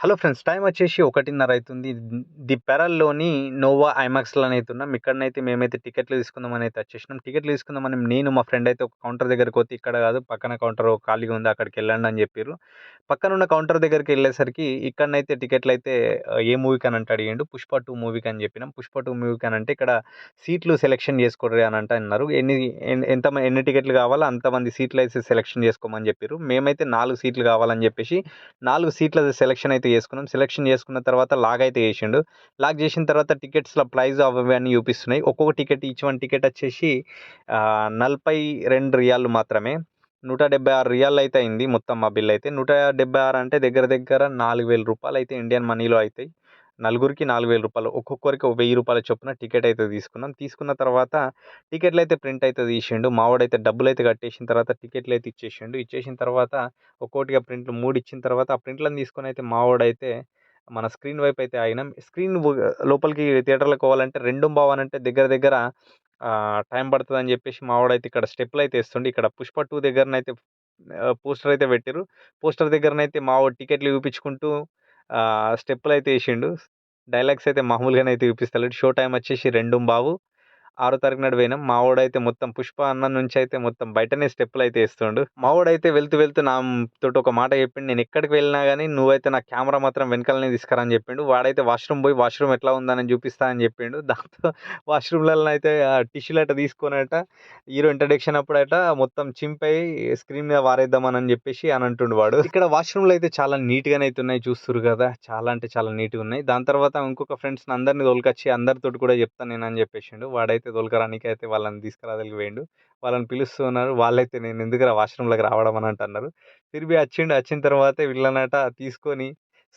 Hello friends, time వచ్చేసి 1:30 అయితుంది. The పెరల్‌లోని Noah ఐమాక్స్‌లోనే ఉన్నాం. ఇక్కడనైతే మేమైతే టికెట్లు తీసుకుందామని అయితే వచ్చేసినాం. టికెట్లు తీసుకుందామని నేను మా ఫ్రెండ్ అయితే ఒక కౌంటర్ దగ్గరికి పోతే, ఇక్కడ కాదు పక్కన కౌంటర్ ఖాళీగా ఉంది, అక్కడికెళ్ళండి అని చెప్పిర్రు. పక్కనున్న కౌంటర్ దగ్గరికెళ్ళేసరికి ఇక్కడనైతే టికెట్లయితే ఏ మూవీకనంటే అడిగిండు. 'పుష్ప 2' మూవీకని చెప్పినాం. 'పుష్ప 2' మూవీకనంటే ఇక్కడ సీట్లు సెలెక్షన్ చేసుకోర్రి అనంట అన్నారు. ఎన్ని టికెట్లు కావాలో అంతమంది సీట్లయితే సెలెక్షన్ చేసుకోమని చెప్పిర్రు. మేమైతే 4 సీట్లు కావాలని చెప్పేసి 4 సీట్ల సెలెక్షన్ అయితే చేసుకున్నాం. సెలెక్షన్ చేసుకున్న తర్వాత లాగ్ అయితే చేసిండు. లాగ్ చేసిన తర్వాత టికెట్స్‌ల ప్రైస్ అవి ఇవి అన్నీ చూపిస్తున్నాయి. ఒక్కొక్క టికెట్ ఈచ్ వన్ టికెట్ వచ్చేసి $42 మాత్రమే. $176 అయితే అయింది మొత్తం మా బిల్ అయితే. 176 అంటే దగ్గర దగ్గర ₹4,000 అయితే ఇండియన్ మనీలో అయితాయి. నలుగురికి ₹4,000, ఒక్కొక్కరికి ఒక ₹1,000 చొప్పున టికెట్ అయితే తీసుకున్నాం. తీసుకున్న తర్వాత టికెట్లు అయితే ప్రింట్ అయితే తీసిండు. మావోడైతే డబ్బులైతే కట్టేసిన తర్వాత టికెట్లు అయితే ఇచ్చేసిండు. ఇచ్చేసిన తర్వాత ఒక్కోటిగా ప్రింట్లు 3 ఇచ్చిన తర్వాత ఆ ప్రింట్‌లను తీసుకొని అయితే మావోడైతే మన స్క్రీన్ వైపు అయితే ఆగినాం. స్క్రీన్ లోపలికి థియేటర్‌లోకి పోవాలంటే 2:15 అనంటే దగ్గర దగ్గర టైం పడతదని చెప్పేసి మావోడైతే ఇక్కడ స్టెప్పులయితే ఏస్తుండు. ఇక్కడ 'పుష్ప 2' దగ్గరనైతే పోస్టర్ అయితే పెట్టిర్రు. పోస్టర్ దగ్గరనైతే మావోడు టికెట్లు చూపించుకుంటూ స్టెప్పులయితే ఏసిండు. డైలాగ్స్ అయితే మామూలుగానే అయితే చూపిస్తలేడు. షో టైమ్ వచ్చేసి 2:15. 6 తారీఖు నాడు పోయినాం. మావోడైతే మొత్తం 'పుష్ప' అన్న నుంచి అయితే మొత్తం బయటనే స్టెప్పులయితే ఏస్తుండు. మావోడైతే వెళ్తూ వెళ్తూ తోటి ఒక మాట చెప్పిండు. నేను ఎక్కడికి వెళ్ళినా గానీ నువ్వైతే నా కెమెరా మాత్రం వెనకాలనే తీసుకురా అని చెప్పిండు. వాడైతే వాష్‌రూమ్ పోయి వాష్‌రూమ్ ఎట్లా ఉందని చూపిస్తా అని చెప్పిండు. దాంతో వాష్‌రూమ్‌లనైతే టిష్యూలట తీసుకొనట హీరో ఇంట్రడక్షన్ అప్పుడట మొత్తం చింపేయి స్క్రీన్ మీద పారేద్దామని చెప్పేసి అని అంటుండు వాడు. ఇక్కడ వాష్‌రూమ్‌లు అయితే చాలా నీట్‌గానే అయితే ఉన్నాయి, చూస్తుర్రు కదా. చాలా అంటే చాలా నీట్‌గా ఉన్నాయి. దాని తర్వాత ఇంకొక ఫ్రెండ్స్‌ని అందరిని తోలుకొచ్చి అందరితోటి కూడా చెప్తా నేను అని చెప్పేసిండు. వాడైతే తోలుకురానీకైతే వాళ్ళని తీసుకురావడానికి పోయిండు. వాళ్ళని పిలుస్తున్నారు. వాళ్ళైతే నేను ఎందుకురా వాష్‌రూమ్‌లోకి రావడం అని అంటున్నారు. తిరిగి వచ్చిండు. వచ్చిన తర్వాత వీళ్ళనట తీసుకొని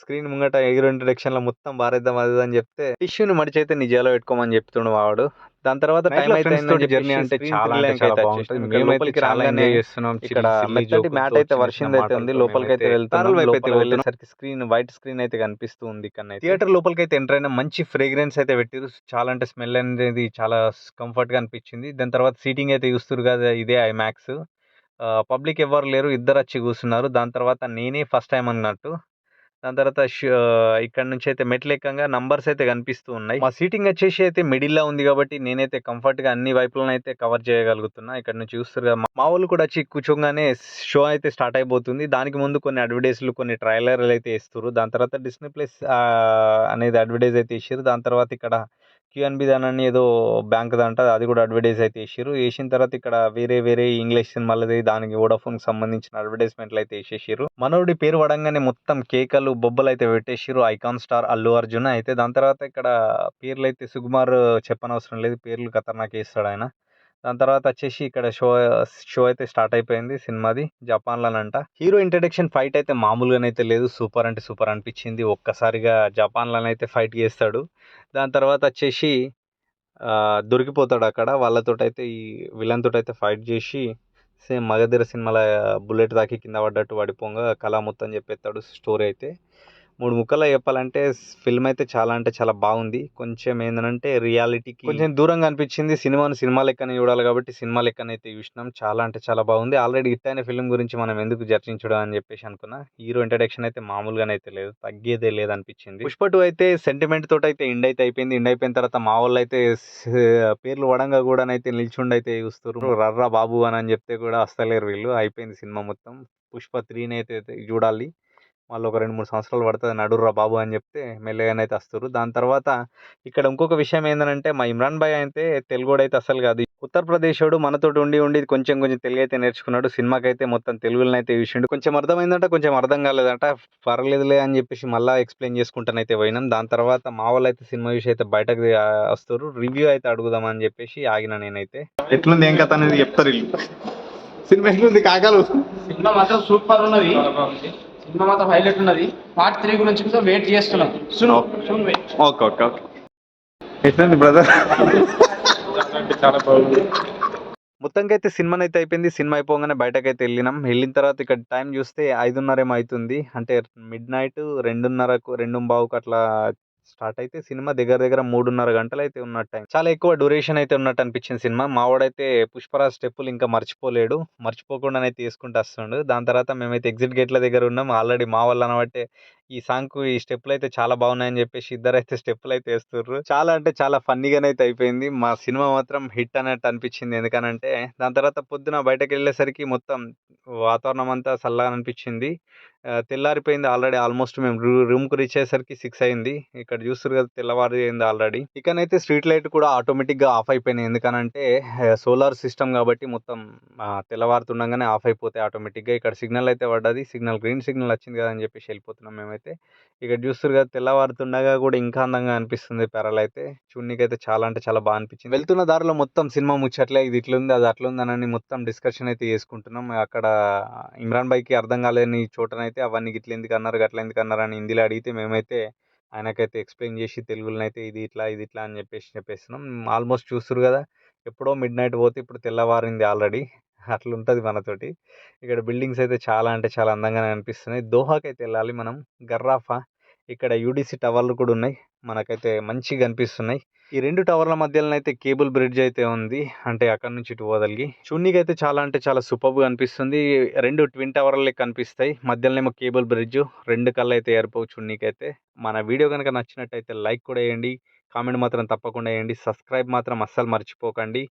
స్క్రీన్ ముంగట హీరో ఇంట్రడక్షన్‌లో మొత్తం పారేద్దాం అది ఇది అని చెప్తే టిష్యూని మడిచైతే నీ జేబులో పెట్టుకోమని చెప్తుండు వాడు. దాని తర్వాత టైం అయితే అయిందని జర్నీ చెప్పేసి అంటే స్క్రీన్ చాలా అంటే థ్రిల్లింగ్ చాలా అయితే బాగుంటది. వచ్చేసినాం. ఇక్కడ మేమైతే లోపలికి చాలా రాగానే ఎంజాయ్ చేస్తున్నాం. ఇక్కడ సిల్లీ మెత్తటి జోకులతో, మ్యాట్ అయితే చిన్న చిన్న వర్షిందైతే ఉంది. మాటలతో లోపలికైతే మేమైతే వెళ్తున్నాం. ప్యారల్ వైపు అయితే లోపల వెళ్తున్నాం. వెళ్ళేసరికి వైట్ స్క్రీన్ అయితే కనిపిస్తూ ఉంది ఇక్కడనైతే. థియేటర్ లోపలికైతే ఎంటర్ అయినా మంచి ఫ్రేగ్రెన్స్ అయితే పెట్టిర్రు. చాలా అంటే స్మెల్ అనేది చాలా కంఫర్ట్‌గా అనిపించింది. దాని తర్వాత సీటింగ్ అయితే చూస్తుర్రు కదా, ఇదే ఐమాక్స్. పబ్లిక్ ఎవ్వరు లేరు. ఇద్దరొచ్చి కూర్చున్నారు. దాని తర్వాత నేనే ఫస్ట్ టైమ్ అన్నట్టు. దాని తర్వాత ఇక్కడ నుంచి అయితే మెట్లెక్కంగా నంబర్స్ అయితే కనిపిస్తూ ఉన్నాయి. మా సీటింగ్ వచ్చేసి అయితే మిడిల్‌లో ఉంది కాబట్టి నేనైతే కంఫర్ట్‌గా అన్ని వైపులనైతే కవర్ చేయగలుగుతున్నా. ఇక్కడ నుంచి చూస్తుర్రు కదా, మా వోళ్ళు కూడా వచ్చి కూర్చోంగానే షో అయితే స్టార్ట్ అయిపోతుంది. దానికి ముందు కొన్ని అడ్వర్టైజ్‌లు, కొన్ని ట్రైలర్‌లు అయితే ఇస్తుర్రు. దాని తర్వాత డిస్నీ ప్లస్ అనేది అడ్వర్టైజ్ అయితే ఇచ్చిర్రు. దాని తర్వాత ఇక్కడ క్యూఎన్బి దానని ఏదో బ్యాంక్‌దంట, అది కూడా అడ్వర్టైజ్ అయితే ఇచ్చిర్రు. ఏసిన తర్వాత ఇక్కడ వేరే వేరే ఇంగ్లీష్ సినిమాలది, దానికి వోడాఫోన్‌కి సంబంధించిన అడ్వర్టైజ్‌మెంట్లు అయితే ఏసేసిర్రు. మనోడి పేరు పడంగానే మొత్తం కేకలు, బొబ్బలైతే పెట్టేసిర్రు. ఐకాన్ స్టార్ అల్లు అర్జున్ అయితే. దాని తర్వాత ఇక్కడ పేర్లైతే సుకుమార్ చెప్పనవసరం లేదు. పేర్లు ఖతర్నాక్ ఏస్తాడాయన. దాని తర్వాత వచ్చేసి ఇక్కడ షో అయితే స్టార్ట్ అయిపోయింది సినిమాది. జపాన్‌లోనంట. హీరో ఇంట్రడక్షన్ ఫైట్ అయితే మామూలుగానైతే లేదు. సూపర్ అంటే సూపర్ అనిపించింది. ఒక్కసారిగా జపాన్‌లోనైతే ఫైట్ చేస్తాడు. దాని తర్వాత వచ్చేసి దొరికిపోతాడు అక్కడ. వాళ్ళతోటైతే ఈ విలన్ తోటైతే ఫైట్ చేసి సేమ్ 'మగధీర' సినిమాల బుల్లెట్ తాకి కింద పడ్డట్టు పడిపోంగా కళ మొత్తం చెప్పేస్తాడు స్టోరీ అయితే. 3 ముక్కల్లో చెప్పాలంటే ఫిల్మ్ అయితే చాలా అంటే చాలా బాగుంది. కొంచెం ఏందనంటే రియాలిటీకి కొంచెం దూరంగా అనిపించింది. సినిమా లెక్కనే చూడాలి కాబట్టి సినిమా లెక్కనైతే చూసినాం. చాలా అంటే చాలా బాగుంది. ఆల్రెడీ హిట్ అయిన ఫిల్మ్ గురించి మనం ఎందుకు చర్చించడం అని చెప్పేసి అనుకున్నా. హీరో ఇంట్రడక్షన్ అయితే మామూలుగానైతే లేదు. తగ్గేదే లేదనిపించింది. 'పుష్ప 2' అయితే సెంటిమెంట్ తోటైతే ఎండ్ అయితే అయిపోయింది. ఎండ్ అయిపోయిన తర్వాత మా వోళ్ళైతే పేర్లు పడంగా కూడానైతే నిల్చుండైతే చూస్తుర్రు. రర్రా బాబు అని చెప్తే కూడా వస్తలేరు వీళ్ళు. అయిపోయింది సినిమా మొత్తం. 'పుష్ప 3' అయితే చూడాలి. వాళ్ళు ఒక 2, 3 సంవత్సరాలు పడతది నడుర్రా బాబు అని చెప్తే మెల్లగానైతే వస్తుర్రు. దాని తర్వాత ఇక్కడ ఇంకొక విషయం ఏందనంటే మా ఇమ్రాన్ భాయ్ అయితే తెలుగోడైతే అస్సలు కాదు. ఉత్తరప్రదేశోడు మనతోటి ఉండి ఉండి కొంచెం కొంచెం తెలుగైతే నేర్చుకున్నాడు. సినిమాకైతే మొత్తం తెలుగులోనైతే చూసిండు. కొంచెం అర్థమైందంట, కొంచెం అర్థం కాలేదంట. పర్లేదులే అని చెప్పేసి మళ్ళా ఎక్స్‌ప్లెయిన్ చేసుకుంటానైతే పోయినాం. దాని తర్వాత మా వాళ్ళైతే సినిమా చూసి అయితే బయటకు వస్తుర్రు. రివ్యూ అయితే అడుగుదామని చెప్పేసి ఆగిన నేనైతే. ఎట్లుంది ఏం కథ అనేది చెప్తారు వీళ్ళు. సినిమా ఎట్లుంది కాకాలు? సినిమా మాత్రం సూపర్ ఉన్నది. సినిమా మాత్రం హైలైట్ ఉన్నది. పార్ట్ 3 గురించి కూడా వెయిట్ చేస్తున్నాం. Okay okay okay. ఎట్లుంది బ్రదర్? చాలా బాగుంది. మొత్తానికైతే సినిమానైతే అయిపోయింది. సినిమా అయిపోగానే బయటకైతే వెళ్ళినాం. వెళ్ళిన తర్వాత ఇక్కడ టైం చూస్తే 5:30 ఏమో అవుతుంది. అంటే మిడ్‌నైట్ 2:30కు 2:15కు అట్లా స్టార్ట్ అయితే సినిమా దగ్గర దగ్గర 3:30 గంటలైతే ఉన్నట్టు టైం. చాలా ఎక్కువ డ్యూరేషన్ అయితే ఉన్నట్టు అనిపించింది సినిమా. మావోడైతే 'పుష్పరాజ్' స్టెప్పులు ఇంకా మర్చిపోలేడు. మర్చిపోకుండానైతే చేసుకుంటూ వస్తుండు. దాని తర్వాత మేమైతే ఎగ్జిట్ గేట్ల దగ్గర ఉన్నాం. ఆల్రెడీ మా వాళ్ళు అనబట్టే ఈ సాంగ్‌కు ఈ స్టెప్పులయితే చాలా బాగున్నాయని జెప్పేసి ఇద్దరైతే స్టెప్పులయితే ఏస్తుర్రు. చాలా అంటే చాలా ఫన్నీగానైతే అయిపోయింది. మా సినిమా మాత్రం హిట్ అన్నట్టు అనిపిచ్చింది. ఎందుకనంటే దాని తర్వాత పొద్దున బయటకెళ్ళేసరికి మొత్తం వాతావరణం అంతా చల్లగా అనిపిచ్చింది. తెల్లారిపోయింది ఆల్రెడీ ఆల్మోస్ట్ మేము రూమ్‌కి రీచ్ అయ్యేసరికి 6 అయింది. ఇక్కడ చూస్తుర్రు కదా తెల్లవారింది ఆల్రెడీ. ఇకనైతే స్ట్రీట్ లైట్ కూడా ఆటోమేటిక్‌గా ఆఫ్ అయిపోయినాయి. ఎందుకనంటే సోలార్ సిస్టమ్ కాబట్టి మొత్తం తెల్లవారుతుండగానే ఆఫ్ అయిపోతాయి ఆటోమేటిక్‌గా. ఇక్కడ సిగ్నల్ అయితే పడ్డది. గ్రీన్ సిగ్నల్ వచ్చింది కదా అని చెప్పేసి వెళ్ళిపోతున్నాం మేమైతే. ఇక్కడ చూస్తుర్రు కదా తెల్లవారుతుండగా కూడా ఇంకా అందంగా అనిపిస్తుంది పెరలైతే. చూడనీకైతే చాలా అంటే చాలా బా అనిపించింది. వెళ్తున్న దారిలో మొత్తం సినిమా ముచ్చట్లే ఇది ఇట్లుంది, అది అట్లుందనని మొత్తం డిస్కషన్ అయితే చేసుకుంటున్నాం. అక్కడ ఇమ్రాన్ భాయ్‌కి అర్థం కాలేని చోటనైతే అవన్నీ గిట్లెందుకన్నారు, గట్లెందుకన్నారు అని హిందీలో అడిగితే మేమైతే ఆయనకైతే ఎక్స్‌ప్లెయిన్ చేసి తెలుగులోనైతే ఇది ఇట్లా, ఇది ఇట్లా అని చెప్పేస్తున్నాం. ఆల్మోస్ట్ చూస్తుర్రు కదా ఎప్పుడో మిడ్‌నైట్ పోతే ఇప్పుడు తెల్లవారింది ఆల్రెడీ. అట్లుంటది మనతోటి. ఇక్కడ బిల్డింగ్స్ అయితే చాలా అంటే చాలా అందంగానే అనిపిస్తున్నాయి. దోహాకైతే వెళ్ళాలి మనం. గర్రాఫా ఇక్కడ యూడీసీ టవర్లు కూడా ఉన్నాయి. మనకైతే మంచిగా అనిపిస్తున్నాయి. ఈ 2 టవర్ల మధ్యలోనైతే కేబుల్ బ్రిడ్జ్ అయితే ఉంది. అంటే అక్కడి నుంచి ఇటు పోదలిగి. చూడనీకైతే చాలా అంటే చాలా సూపర్బ్‌గా అనిపిస్తుంది. 2 ట్విన్ టవర్ల లెక్క కనిపిస్తాయి. మధ్యలోనేమో కేబుల్ బ్రిడ్జ్. 2 కళ్ళైతే ఏర్పవు చూడనీకైతే. మన వీడియో గనుక నచ్చినట్టయితే లైక్ కూడా ఎయండి. కామెంట్ మాత్రం తప్పకుండా ఎయండి. సబ్స్క్రైబ్ మాత్రం అస్సలు మర్చిపోకండి.